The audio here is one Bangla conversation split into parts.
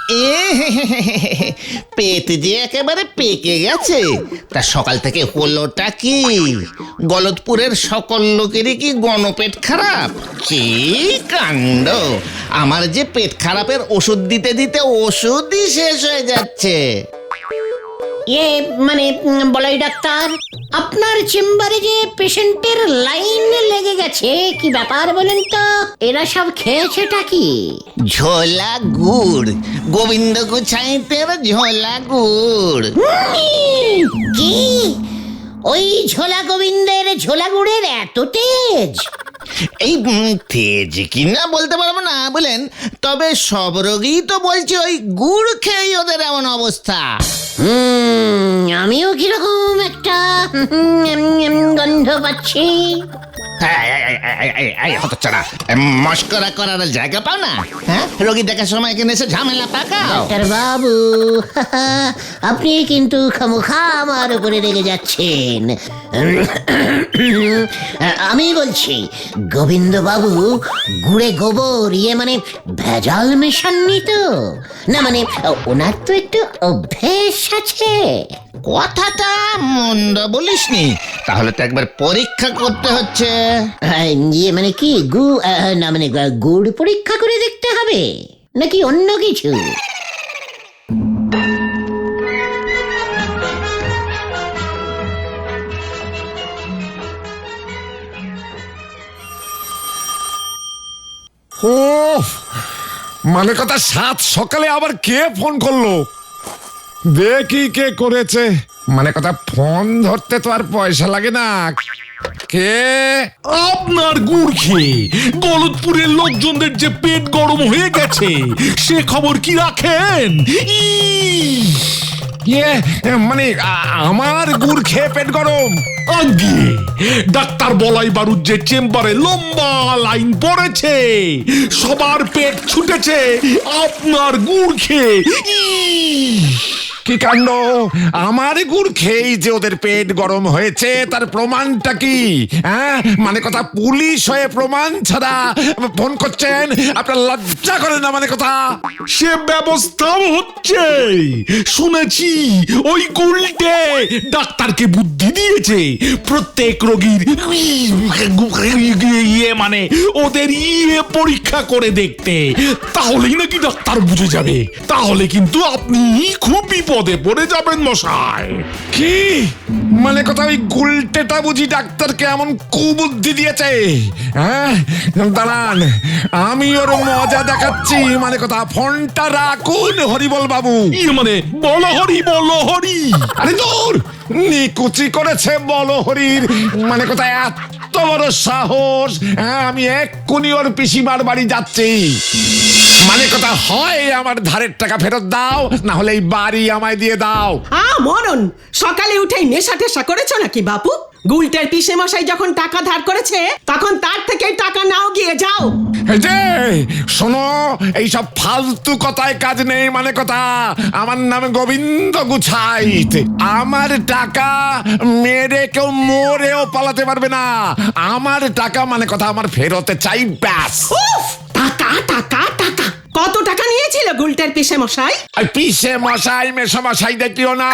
এ পেট যে একেবারে পেকে গেছে। তা সকাল থেকে হলোটা কি? গলতপুরের সকল লোকেরই কি গণপেট খারাপ? কি কাণ্ড! আমার যে পেট খারাপের ওষুধ দিতে দিতে ওষুধই শেষ হয়ে যাচ্ছে। মানে বলাই ডাক্তার, আপনার চেম্বারে যে পেশেন্টের লাইন লেগে গেছে, কি ব্যাপার বলেন তো? এরা সব খেয়েছেটা কি? ঝোলা গুড়, গোবিন্দ গোছাইতের ঝোলা গুড়। কি ওই ঝোলা গোবিন্দের ঝোলা গুড়ের এত তেজ? এই তেজ কিনা বলতে পারবো না বলেন, তবে সব রোগী তো বলছে ওই গুড় খেয়েই ওদের এমন অবস্থা। আমিও কিরকম একটা গন্ধ পাচ্ছি। হতচ্ছাড়া, মস্করা করার জায়গা পাও না? হ্যাঁ, রোগী দেখার সময় এখানে এসে ঝামেলা পাকাও। ডাক্তার বাবু, আপনি কিন্তু খামোখা আমার উপরে রেগে যাচ্ছেন। আমি বলছি, গোবিন্দ বাবু গুড়ে গোবর মানে ভেজাল মেশাননি তো? না মানে ওনার তো একটু অভ্যেস আছে। কথাটা মন্দ বলিসনি, তাহলে তো একবার পরীক্ষা করতে হচ্ছে। মানে কি না মানে গুড় পরীক্ষা করে দেখতে হবে নাকি অন্য কিছু? ও মানে কথা, সাত সকালে আবার কে ফোন করলো? দেখি কে করেছে। মানে কথা, ফোন ধরতে তো আর পয়সা লাগে না। কে? আপনার গুড় খেয়ে গলতপুরের লোকজনদের যে পেট গরম হয়ে গেছে, সে খবর কি রাখেন? মানে আমার গুড় খেয়ে পেট গরম? আগে ডাক্তার বলাই বারুদ যে চেম্বারে লম্বা লাইন পড়েছে, সবার পেট ছুটেছে আপনার গুড় খেয়ে। কি কাণ্ড! আমার গুড় খেয়েই যে ওদের পেট গরম হয়েছে, তার প্রমাণটা কি? হ্যাঁ, মানে কথা, পুলিশ হয়ে প্রমাণ ছাড়া ফোন করছেন? আপনার লজ্জা করে না? মানে কথা, সে ব্যবস্থাও হচ্ছে। শুনেছি ওই গুলটে ডাক্তারকে বুদ্ধি দিয়েছে প্রত্যেক রোগীর মানে ওদের পরীক্ষা করে দেখতে। তাহলেই নাকি ডাক্তার বুঝে যাবে। তাহলে কিন্তু আপনি খুব বিপদে পড়ে যাবেন মশাই। কি মানে কথা, ওই গুলটেটা বুঝি ডাক্তারকে এমন কুবুদ্ধি দিয়েছে? হ্যাঁ, দাঁড়ান, আমি ওর মজা দেখাচ্ছি। মানে কথা, ফোনটা রাখুন হরিবল বাবু। মানে বলো হরি, বলো হরি। আরে দূর, নিকুচি করেছে বলো হরির। মানে কথা, এত বড় সাহস! হ্যাঁ, আমি এক্ষুনি ওর পিসিমার বাড়ি যাচ্ছি। মানে কথা, হয় আমার ধারের টাকা ফেরত দাও, না হলে এই বাড়ি আমায় দিয়ে দাও। মনন, সকালে উঠেই নেশা টেশা করেছো নাকি বাপু? গুলটের পিসে মশাই যখন টাকা ধার করেছে, তখন তার থেকে টাকা নাও, গিয়ে যাও। এই যে শোনো, এইসব ফালতু কথায় কাজ নেই। মানে কথা, আমার নাম গোবিন্দ গুছাইত। আমার টাকা মেরে কেউ মরেও পালাতে পারবে না। আমার টাকা মানে কথা আমার ফেরতে চাই, ব্যাস। টাকা টাকা টাকা, কত টাকা নিয়েছিল গুলটের পিসে মশাই? পিসে মশাই মেশো মশাই দেখিও না।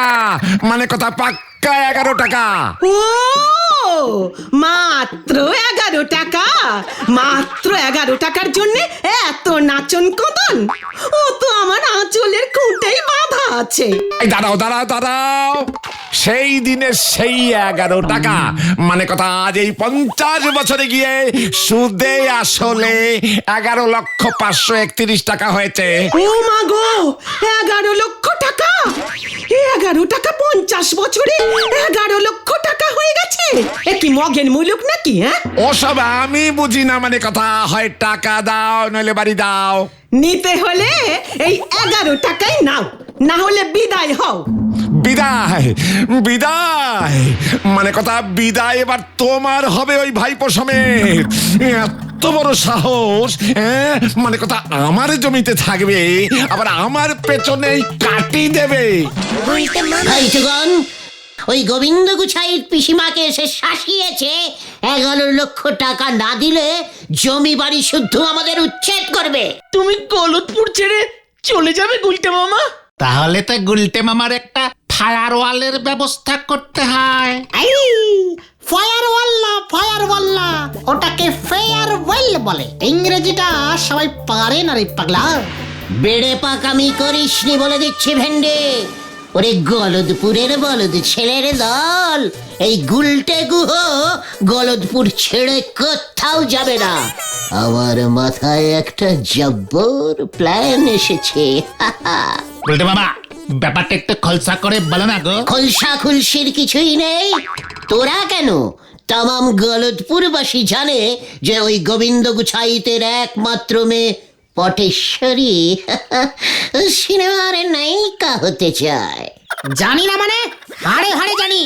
মানে কথা, পাক্কা 11 টাকা। ও মাত্র 11 টাকা? মাত্র 11 টাকার জন্য এত নাচন কদন? ও তো আমার আঁচলের খুঁটেই বাঁধা আছে। এই দাঁড়াও দাঁড়াও দাঁড়াও, সেই দিনের সেই 11 টাকা। মানে কথা, আজ এই 50 বছরে গিয়ে সুদে আসলে 11,531,000 টাকা হয়েছে। ও মা গো, 11 লক্ষ টাকা! 11 টাকা 50 বছরে 11 লক্ষ টাকা হয়ে গেছে। এ কি মগের মুলুক নাকি? হ্যাঁ, ওসব আমি বুঝি না। মানে কথা, হয় টাকা দাও নইলে বাড়ি দাও। নিতে হলে এই 11 টাকাই নাও, না হলে বিদায় হও। বিদায়? বিদায়? মানে কথা, বিদায় এবার তোমার হবে ওই ভাইপো সমেত। এত বড় সাহস! মানে কথা, আমার জমিতে থাকবে, আবার আমার পেছনে কাটি দেবে। ওই গোবিন্দ গুছাইয়ের পিসিমাকে এসে শাসিয়েছে 11 লক্ষ টাকা না দিলে জমি বাড়ি শুদ্ধ আমাদের উচ্ছেদ করবে। তুমি গলতপুর ছেড়ে চলে যাবে গুলটে মামা? তাহলে তো গুলটে মামার একটা ফায়ারওয়ালের ব্যবস্থা করতে হয়। ফায়ারওয়াল না, ওটাকে ফেয়ারওয়েল বলে। ইংরেজিটা সবাই পারে না রে পাগলা। বেড়ে পাকামি করিসনি বলে দিচ্ছি ভেন্ডে। ওরে গলদপুরের বলদ ছেলের দল, এই গুলটে গুহ গলদপুর ছেড়ে কোথাও যাবে না। আমার মাথায় একটা জব্বর প্ল্যান এসেছে। গুলটে মামা, ব্যাপারটা একটু খলসা করে বলো না গো। খলসা খুলসির কিছুই নেই। তোরা কেন, তামাম গলদপুরবাসী জানে যে ওই গোবিন্দ গুছাইতের একমাত্র মেয়ে পটেশ্বরী সিনেমার নায়িকা হতে চায়। জানি না মানে? হাড়ে হাড়ে জানি।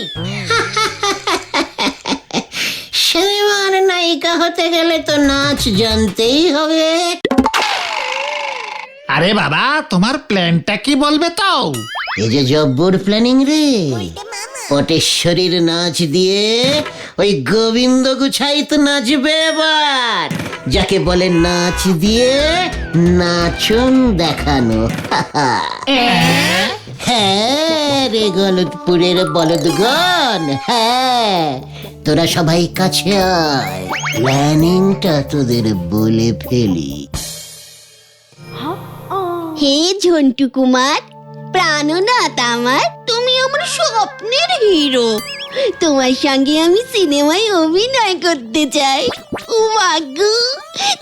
সিনেমার নায়িকা হতে গেলে তো নাচ জানতেই হবে। আরে বাবা, তোমার প্ল্যানটা কি বলবে তো? এই যে জব্বর প্ল্যানিং রে। পটেশ্বরীর নাচ দিয়ে ওই গোবিন্দ গুছাইত নাচবে এবার, যাকে বলে নাচ দিয়ে নাচন দেখানো। হ্যাঁ রে গলদপুরের বলদগণ, হ্যাঁ, তোরা সবাই কাছে আয়, প্ল্যানিংটা তোদের বলে ফেলি। হে ঝন্টু কুমার, প্রাণনাথ আমার, তুমি আমার স্বপ্নের হিরো। তোমার সঙ্গে আমি সিনেমায় অভিনয় করতে চাই। ও মাগো,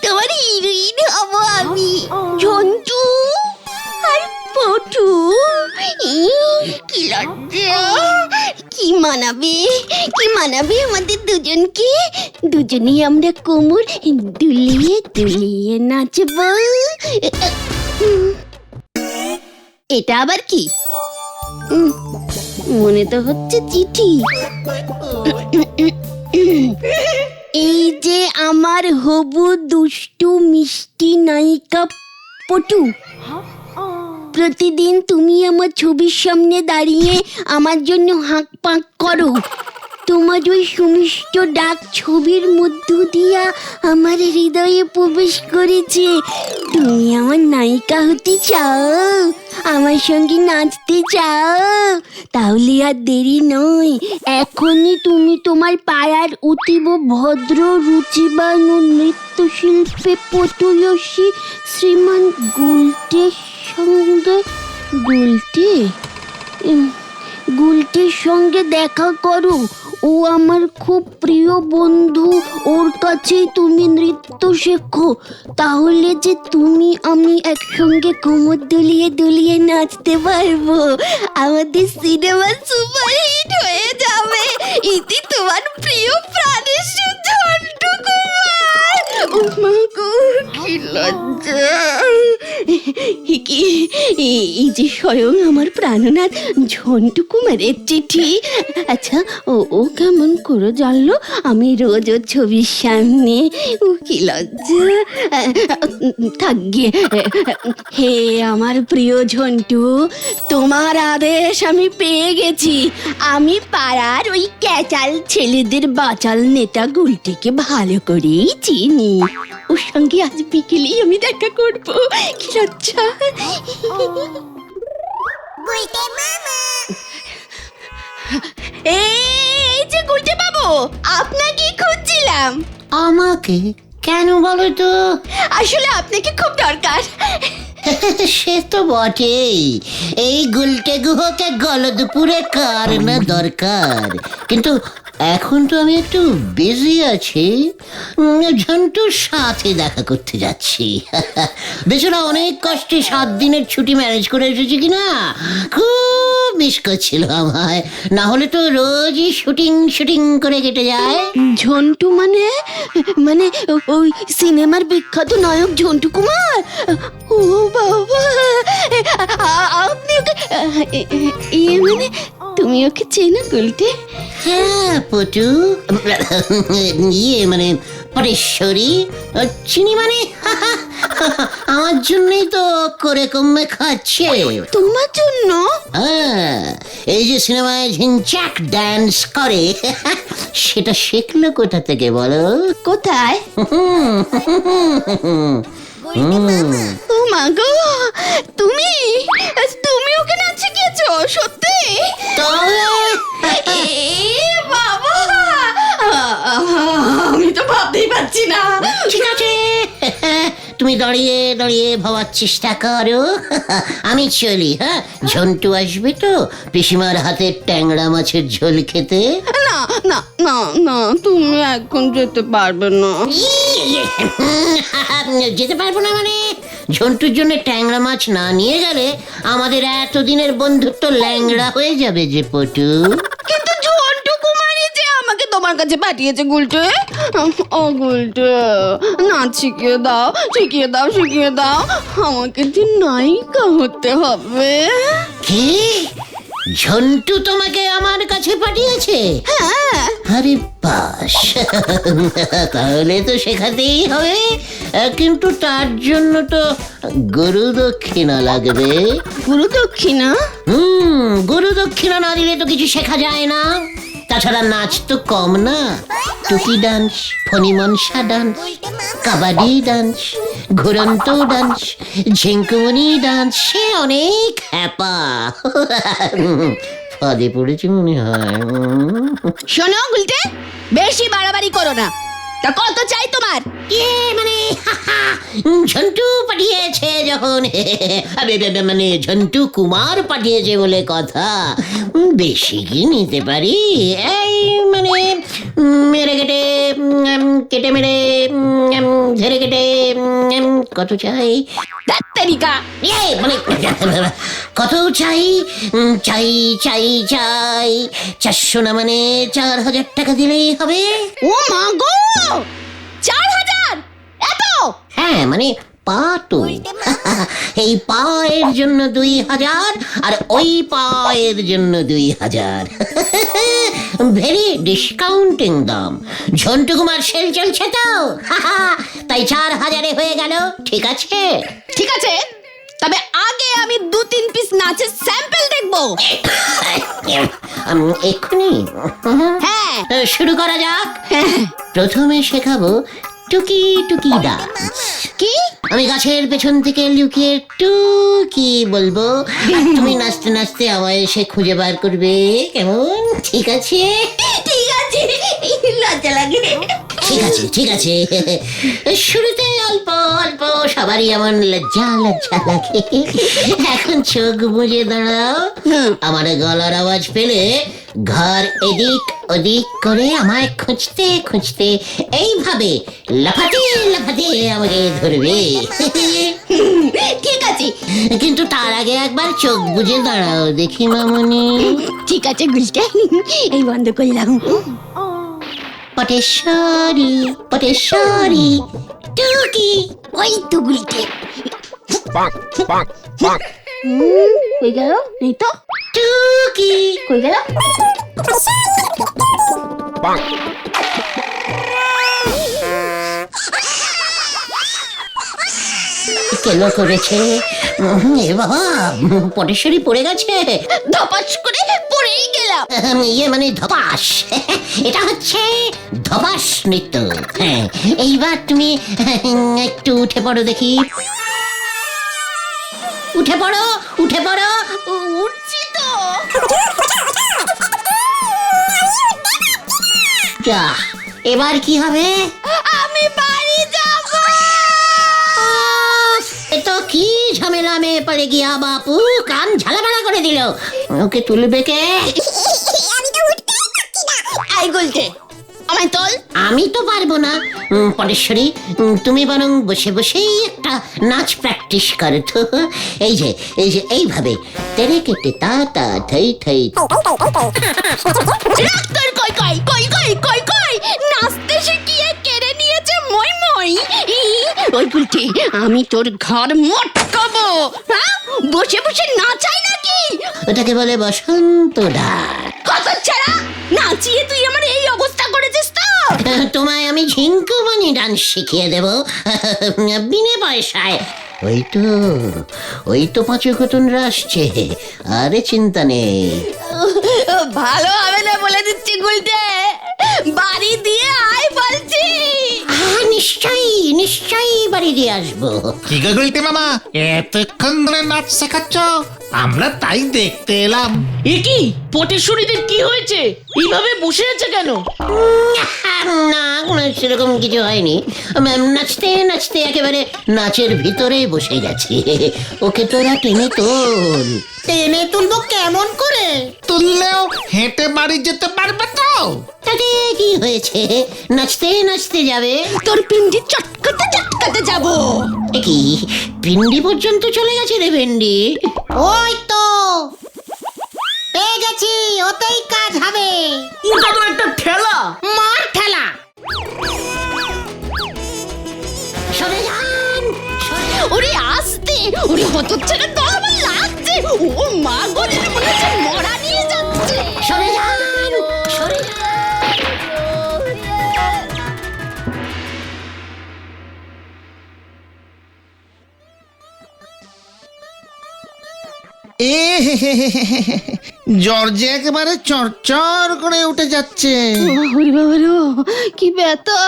তোমার হিরোইন হব আমি। ঝন্টু আর পটু, কি লজ্জা! কি মানাবে আমাদের দুজনকে? দুজনেই আমরা কোমর দুলিয়ে দুলিয়ে নাচবো। এটা আবার কি? মনে তো হচ্ছে চিঠি। এই যে আমার হবু দুষ্টু মিষ্টি নায়িকা পটু, প্রতিদিন তুমি আমার ছবির সামনে দাঁড়িয়ে আমার জন্য হাঁক পাঁক করো। তোমার ওই সুমিষ্ট ডাক ছবির মধ্য দিয়া আমার হৃদয়ে প্রবেশ করেছে। তুমি আমার নায়িকা হতে চাও, আমার সঙ্গে নাচতে চাও? তাহলে আর দেরি নয়, এখনই তুমি তোমার পাড়ার অতীব ভদ্র রুচিবান ও নৃত্যশিল্পে পটুয়সী শ্রীমান গুলটের সঙ্গে দেখা করো। ও আমার খুব প্রিয় বন্ধু, ওর কাছেই তুমি নৃত্য শেখো। তাহলে যে তুমি আমি একসঙ্গে কোমর দুলিয়ে দুলিয়ে নাচতে পারবো। আমাদের সিনেমা সুপারহিট হয়ে যাবে। ইতি তোমার প্রিয় প্রাণের ঝন্টু কুমার। ও মা গো, কি লজ্জা! এই যে স্বয়ং আমার প্রাণনাথ ঝন্টু কুমারের চিঠি। আচ্ছা, ও কেমন করে জানলো আমি রোজ ওর ছবির সামনে? ও কি লজ্জা! থাকবে। হে আমার প্রিয় ঝন্টু, তোমার আদেশ আমি পেয়ে গেছি। আমি পাড়ার ওই ক্যাচাল ছেলেদের বাচাল নেতা গুলটিকে ভালো করেই চিনি। ওর সঙ্গে আজ বিকেলেই আমি দেখা করবো। কি লজ্জা! এই যে গুলটে বাবু, আপনাকে খুঁজছিলাম। আমাকে কেন বলো তো? আসলে আপনাকে খুব দরকার। সে তো বটেই, এই গুলটে গুহকে গলদপুরে কার না দরকার। কিন্তু এখন তো আমি একটু বিজি আছি। ঝন্টুর সাথে দেখা করতে যাচ্ছি। বেচারা অনেক কষ্টে 7 দিনের ছুটি ম্যানেজ করে এসেছি কিনা, খুব মিস করছিল আমায়। না হলে তো রোজই শুটিং করে কেটে যায়। ঝন্টু মানে ওই সিনেমার বিখ্যাত নায়ক ঝন্টু কুমার? ও বাবা, আপনি ওকে মানে তুমি ওকে চেনো গুলটে? হ্যাঁ পটু, মানে পটেশ্বরী চিনি। মানে আমার জন্যই তো করে কমে খাচ্ছে। তোমার জন্য? হ্যাঁ, এই যে সিনেমায় ঝিনচাক ডান্স করে, সেটা শিখলো কোথা থেকে বলো? কোথায়? ও মা গো, তুমি তুমি ওকে নাচ শিখিয়েছো সত্যি? এ বাবা, আমি তো ভাবতেই পারছি না। ঠিক আছে, তুমি দাঁড়িয়ে দাঁড়িয়ে ভাবার চেষ্টা করো। আমি চলি, হ্যাঁ? ঝন্টু আসবে তো পিসিমার হাতের ট্যাংরা মাছের ঝোল খেতে। না না না না, তুমি এখন যেতে পারবে না। যেতে পারবো না মানে? ঝন্টুর জন্য ট্যাংরা মাছ না নিয়ে গেলে আমাদের এতদিনের বন্ধুত্ব ল্যাংড়া হয়ে যাবে যে পটু। কিন্তু ঝন্টু কুমারী যে আমাকে তোমার কাছে পাঠিয়েছে গুলটে। ও গুলটে, নাচ শিখিয়ে দাও, শিখিয়ে দাও, শিখিয়ে দাও। আমাকে যে নায়িকা হতে হবে। কি? ঝন্টু তোমাকে আমার কাছে পাঠিয়েছে? হ্যাঁ। আরে বাস, তাহলে তো শেখাতেই হবে, কিন্তু তার জন্য তো গুরু দক্ষিণা লাগবে। গুরু দক্ষিণা? গুরু দক্ষিণা না দিলে তো কিছু শেখা যায় না। তাছাড়া নাচ তো কম না, টুকি ডান্স, ফণিমনসা ডান্স, কাবাডি ডান্স, ঘুরন্ত ডান্স, ঝিঙ্কুমনি ডান্স, সে অনেক হ্যাপা। ফাঁদে পড়েছে মনে হয়। শোনো গুলটে, বেশি বাড়াবাড়ি করো না। তা কত চাই তোমার? মানে ঝন্টু পাঠিয়েছে যখন, মানে ঝন্টু কুমার পাঠিয়েছে বলে কথা। বেশি কি নিতে পারি? এই মানে মেরে কেটে, কেটে মেরে, ঝেড়ে কেটে, কত চাই? ডাক্তারিকা মানে কত চাই? চাই চাই চাই 400 না, মানে 4000 টাকা দিলেই হবে। ও মা গো, 4000? এত? হ্যাঁ, মানে পা তো। এই পায়ের জন্য 2000, আর ওই পায়ের জন্য 2000। ভেরি ডিসকাউন্টিং দাম। ঝন্টু কুমার সেল চলছে তো, তাই 4000-এ হয়ে গেল। ঠিক আছে? ঠিক আছে, তবে আগে আমি 2-3 পিস নাচের স্যাম্পল দেখবো। এক্ষুনি? হ্যাঁ। শুরু করা যাক। প্রথমে শেখাবো টুকি টুকি ডান্স। কি? আমি গাছের পেছন থেকে লুকিয়ে টুকি বলবো, আর তুমি নাচতে নাচতে আমায় এসে খুঁজে বার করবে, কেমন? ঠিক আছে? ঠিক আছে, লজ্জা লাগে। ঠিক আছে, ঠিক আছে। শুরুতে অল্প অল্প সবারই এমন লজ্জা লজ্জা লাগে। এখন চোখ বুজে দাঁড়াও। আমার গলার আওয়াজ পেলে ঘর এদিক ওদিক করে আমায় খুঁজতে খুঁজতে এইভাবে লাফাতে লাফাতে আমাকে ধরবে। ঠিক আছে, কিন্তু তার আগে একবার চোখ বুজে দাঁড়াও দেখি মামুনি। ঠিক আছে গুলটে, এই বন্ধ করলাম। পটেশ্বরী পটেশ্বরী টুকি। ওই তো গুলটে। কই গেল? নেই তো। টুকি কই গেল? কেন করেছে? এ বাবা, পটেশ্বরী পড়ে গেছে। ধপাস করে পড়েই গেলাম। ইয়ে মানে ধপাস। এটা হচ্ছে ধপাস নৃত্য। হ্যাঁ, এইবার তুমি একটু উঠে পড়ো দেখি। উঠে পড়ো, উঠে পড়ো। উঠছি তো। যা, এবার কি হবে? আমি বাড়ি যাব। এ তো কি ঝামেলা মেয়ে পড়ে গিয়া বাপু, কান ঝালাপালা করে দিল। ওকে তুলবে কে? আই গুলটে, আমায় তোল। আমি তো পারবো না। পটেশ্বরী, তুমি বরং বসে বসেই একটা নাচ প্র্যাকটিস করো তো। এই যে এই যে এইভাবে তেরে কেটে তা তা থাই থাই। ডাক্তার কই কই কই কই কই কই, নাচতে শিখিয়ে কেড়ে নিয়েছে মই মই। ওই গুলটে, আমি তোর ঘর মটকাবো। হ্যাঁ, বসে বসে নাচাই নাকি? ওটাকে বলে বসন্ত ডাক। কত ছাড়া নাচিয়ে তুই আমার এই অবস্থা করেছিস তো। তোমায় আমি ঝিঙ্কুমনি ডান্স শিখিয়ে দেব বিনে পয়সায়। ওই তো পাঁচু কুটুনরা আসছে, আরে চিন্তা নেই। ভালো হবে না বলে দিচ্ছি গুলটে। বাড়ি দিয়ে আয় বলছি। নিশ্চয়ই নিশ্চয়ই বাড়ি দিয়ে আসবো। কি গো গুলটে মামা, এতক্ষণ ধরে নাচ শেখাচ্ছ, আমরা তাই দেখতে এলাম। এ কি পটেশ্বরীদের কি হয়েছে, এইভাবে বসে আছে কেন? না সেরকম কিছু হয়নি, নাচতে নাচতে একেবারে নাচের ভিতরে বসে গেছি। ওকে তোরা টেনে তোল। টেনে তুলবো কেমন করে? তুললেও হেঁটে বাড়ি যেতে পারবে তো? তাতে কি হয়েছে, নাচতে নাচতে যাবে। তোর পিন্ডি চটকাতে চটকাতে যাবো। এ কি পিন্ডি পর্যন্ত চলে গেছে রে ভেন্ডি? ওই তো পেয়ে গেছি, ওতেই কাজ হবে। ওটা তো একটা ঠেলা। মার ঠেলা। সরে যান, সরে যান। ওরে আসতে, ওরে হতচ্ছাড়া দল আমার লাগছে। ও মা গো, যেন মনে হচ্ছে মরা নিয়ে যাচ্ছে। সরে যান, সরে যান। এ জ্বর যে একেবারে চরচর করে উঠে যাচ্ছে। ওরে বাবারো, কি ব্যথা।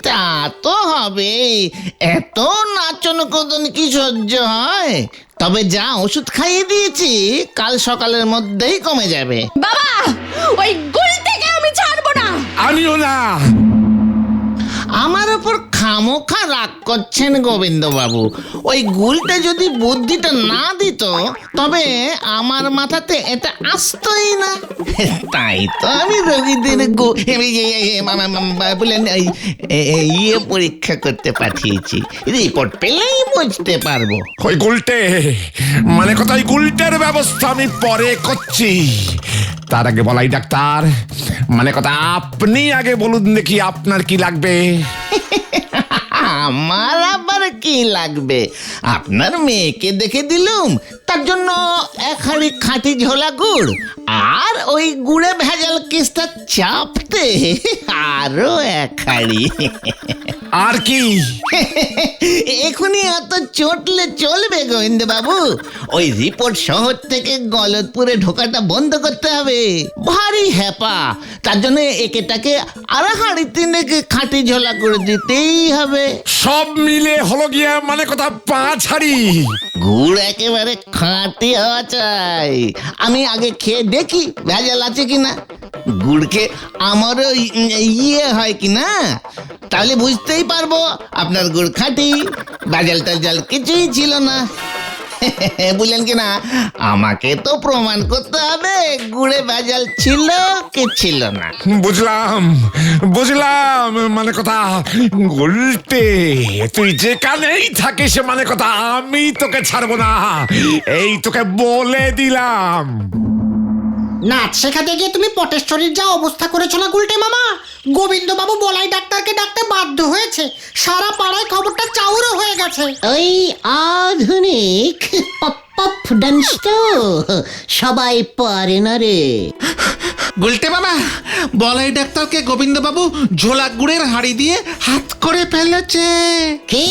তা তো হবে, এত নাচন কদন কি সহ্য হয়? তবে যা ওষুধ খাইয়ে দিয়েছি, কাল সকালের মধ্যেই কমে যাবে। বাবা, ওই গুলটাকে আমি ছাড়বো না। আমিও না। আমার ওপর খামোখা রাগ করছেন গোবিন্দ বাবু। ওই গুলটা যদি বুদ্ধিটা না দিত, তবে আমার মাথাতে এটা আসতোই না। তাই তো আমি রোগীদের বলেন ইয়ে পরীক্ষা করতে পাঠিয়েছি। রিপোর্ট পেলেই বুঝতে পারবো। ওই গুলটে মানে কথা, ওই গুলটের ব্যবস্থা আমি পরে করছি। তার আগে বলাই ডাক্তার, মানে কথা আপনি আগে বলুন দেখি আপনার কি লাগবে। আমার আবার কি লাগবে? আপনার মেয়েকে দেখে দিলুম, তার জন্য এক হাঁড়ি খাঁটি ঝোলা গুড়, আর ওই গুড়ে ভেজাল কেসটা চাপতে আরো এক হাঁড়ি। আর কি? এখনই এত চটলে চলবে গোবিন্দ বাবু? ওই রিপোর্ট শহর থেকে গলতপুরে ঢোকাটা বন্ধ করতে হবে। ভারী হ্যাপা, তার জন্য একেটাকে আর হাঁড়ি তিনেকে খাঁটি ঝোলা করে দিতেই হবে। সব মিলে হলো গিয়া মানে কথা 5 হাঁড়ি। গুড় একেবারে খাঁটি হওয়া চাই। আমি আগে খেয়ে দেখি ভেজাল আছে কিনা, গুড়কে আমারও ইয়ে হয় কিনা, তাহলে বুঝতেই পারবো আপনার গুড় খাঁটি, ভেজাল টাজাল কিছুই ছিল না। বুঝলেন কিনা? আমাকে তো প্রমাণ করতে হবে গুড়ে ভেজাল ছিল কি ছিল না। বুঝলাম বুঝলাম, মানে কথা গুলটে তুই যেখানেই থাকিস, মানে কথা আমি তোকে ছাড়বো না, এই তোকে বলে দিলাম। নাচ শেখাতে গিয়ে তুমি পটেশ্বরীর যা অবস্থা করেছো না গুলটে মামা, গোবিন্দ বাবু বলাই ডাক্তারকে ডাকতে বাধ্য হয়েছে। সারা পাড়ায় খবরটা চাউরও হয়ে গেছে। ওই আধুনিক পপ পপ ডান্স তো সবাই পারে না রে। গুলটে বাবা, বলাই ডাক্তারকে গোবিন্দ বাবু ঝোলা গুড়ের হাঁড়ি দিয়ে হাত করে ফেলেছে। কি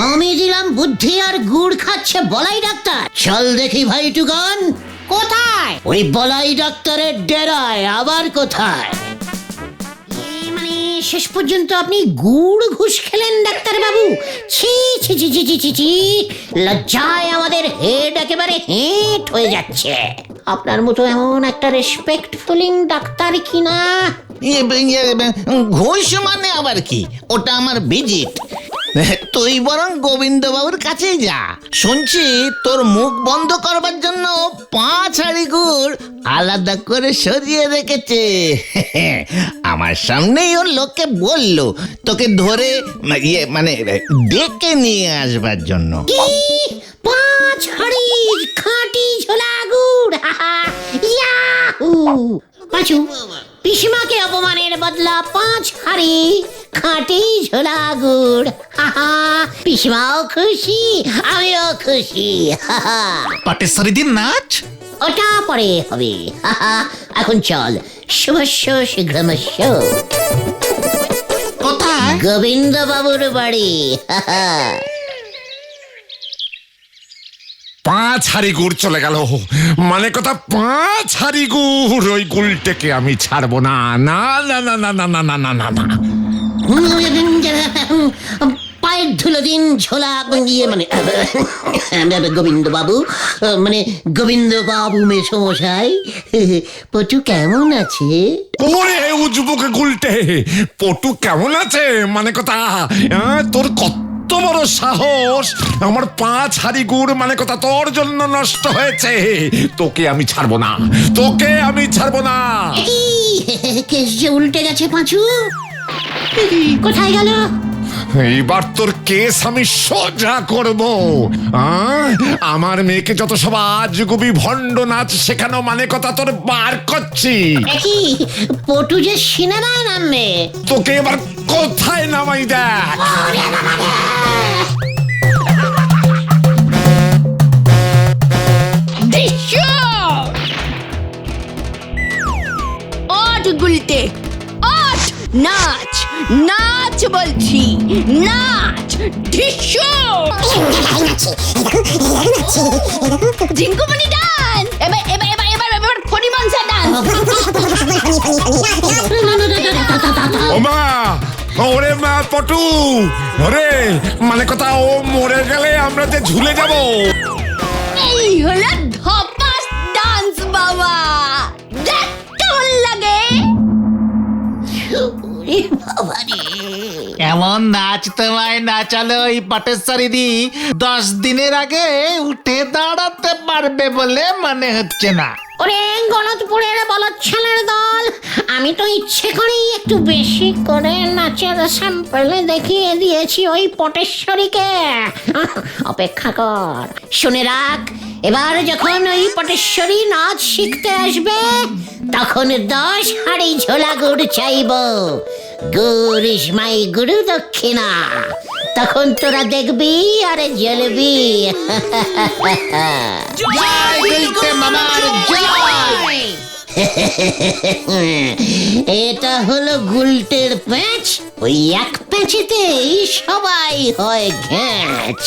আমি দিলাম বুদ্ধি আর গুড় খাচ্ছে বলাই ডাক্তার? চল দেখি ভাই টুকান, কোথায় ওই বলাই ডাক্তারের ডেরায়? আবার কোথায়? মানে শেষ পর্যন্ত আপনি গুড় ঘুষ খেলেন ডাক্তার বাবু? ছি ছি ছি ছি ছি ছি ছি, লজ্জায় আমাদের হেড একেবারে হেঁট হয়ে যাচ্ছে। আপনার মতো এমন একটা রেসপেক্টফুলিং ডাক্তার কিনা। ঘুষ মানে আবার কি? ওটা আমার ভিজিট। তুই বরং গোবিন্দ বাবুর কাছেই যা। শুনছি তোর মুখ বন্ধ করবার জন্য 5 হাঁড়ি গুড় আলাদা করে সরিয়ে রেখেছে। আমার সামনেই ওর লোককে বললো তোকে ধরে মানে ডেকে নিয়ে আসবার জন্য। 5 হাঁড়ি খাঁটি ঝোলা গুড়, ইয়াহু! পাঁচু, পিসিমাকে অপমানের বদলা 5 হাঁড়ি খাঁটি ঝোলা গুড়। পিসিমাও খুশি, আমিও খুশি। পটেশ্বরী দিন নাচ ওটা পরে হবে। এখন চল, শুভস্য শীঘ্রমস্য। কোথায়? গোবিন্দ বাবুর বাড়ি। 5 হাড়ি গুড় চলে গেল, মানে কথা 5 হাড়ি গুড়। ওই গুলটেকে আমি ছাড়বো না, না না না না না না না না না। পায়ের ধুলো দিন ঝোলা ইয়ে মানে গোবিন্দ বাবু, মানে গোবিন্দ বাবু মেসমশাই, পটু কেমন আছে? ওরে উজবুকে গুলটে, পটু কেমন আছে মানে কথা? তোর কত বড় সাহস! আমার 5 হাড়ি গুড় মানে কথা তোর জন্য নষ্ট হয়েছে। তোকে আমি ছাড়বো না, তোকে আমি ছাড়বো না। কেস যে উল্টে গেছে পাঁচু, কোথায় গেল? এইবার তোর কেস আমি সোজা করব। আমার মেয়েকে যত সব আজগুবি ভণ্ড নাচ শেখানো মানে কথা তোর বার করছি। কি পটু যে সিনেমায় নামবে? তোকে এবার কোথায় নামাই দেখ। দৃশ্য ওঠ গুলটে, ওঠ, নাচ নাচ বলছি, নাচ। দৃশ্য ঝিঙ্কুমনি ডান্স, এবার এবার এবার এবার এবার ফণিমনসা ডান্স। ওমা, ওরে মা পটু, ওরে মানে কথা ও মরে গেলে আমরা যে ঝুলে যাব। এই হলো ধপাস ডান্স বাবা, দেখ কেমন লাগে। এমন নাচ তোমায় নাচালো ওই পটেশ্বরী দি 10 দিনের আগে উঠে দাঁড়াতে পারবে বলে মনে হচ্ছে না। ওরে গলতপুরের বলদ ছেলের দল, আমি তো ইচ্ছে করেই একটু বেশি করে নাচের স্যাম্পল দেখিয়ে দিয়েছি ওই পটেশ্বরীকে। অপেক্ষা কর, শুনে রাখ, এবার যখন ওই পটেশ্বরী নাচ শিখতে আসবে তখন 10 হাড়ি ঝোলা গুড় চাইব। গুড় ইস মাই গুরু দক্ষিণা, তখন তোরা দেখবি আরে জ্বলবি। জয় গুলটে মামার জয়। এটা হলো গুলটের প্যাঁচ, ওই এক প্যাঁচেতেই সবাই হয় ঘ্যাঁচ।